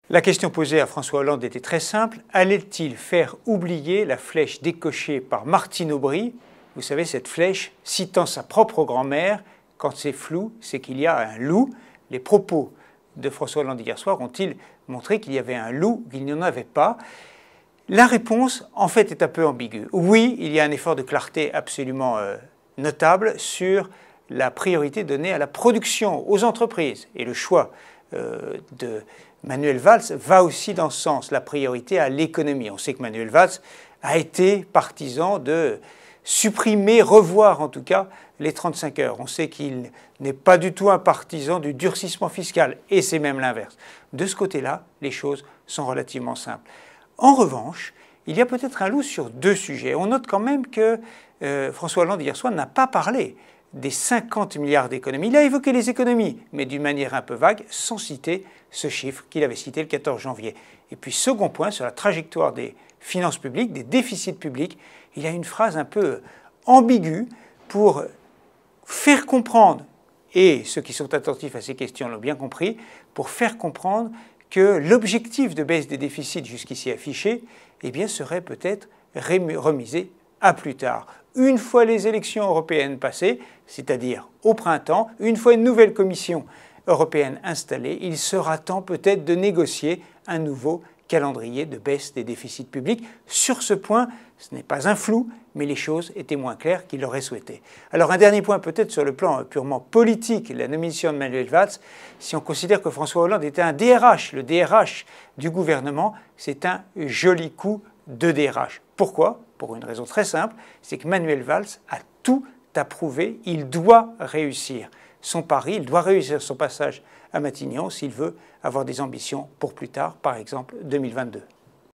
La question posée à François Hollande était très simple. Allait-il faire oublier la flèche décochée par Martine Aubry? Vous savez, cette flèche citant sa propre grand-mère, quand c'est flou, c'est qu'il y a un loup. Les propos de François Hollande hier soir ont-ils montré qu'il y avait un loup, qu'il n'y en avait pas? La réponse, en fait, est un peu ambiguë. Oui, il y a un effort de clarté absolument notable sur la priorité donnée à la production, aux entreprises. Et le choix de Manuel Valls va aussi dans ce sens, la priorité à l'économie. On sait que Manuel Valls a été partisan de supprimer, revoir en tout cas, les 35 heures. On sait qu'il n'est pas du tout un partisan du durcissement fiscal, et c'est même l'inverse. De ce côté-là, les choses sont relativement simples. En revanche, il y a peut-être un loup sur deux sujets. On note quand même que François Hollande hier soir n'a pas parlé des 50 milliards d'économies. Il a évoqué les économies, mais d'une manière un peu vague, sans citer ce chiffre qu'il avait cité le 14 janvier. Et puis, second point, sur la trajectoire des finances publiques, des déficits publics, il y a une phrase un peu ambiguë pour faire comprendre, et ceux qui sont attentifs à ces questions l'ont bien compris, pour faire comprendre que l'objectif de baisse des déficits jusqu'ici affiché, eh bien, serait peut-être remisé à plus tard. Une fois les élections européennes passées, c'est-à-dire au printemps, une fois une nouvelle commission européenne installée, il sera temps peut-être de négocier un nouveau calendrier de baisse des déficits publics. Sur ce point, ce n'est pas un flou, mais les choses étaient moins claires qu'il l'aurait souhaité. Alors un dernier point peut-être sur le plan purement politique, la nomination de Manuel Valls. Si on considère que François Hollande était un DRH, le DRH du gouvernement, c'est un joli coup de DRH. Pourquoi? Pour une raison très simple, c'est que Manuel Valls a tout approuvé, il doit réussir son pari, il doit réussir son passage à Matignon s'il veut avoir des ambitions pour plus tard, par exemple 2022.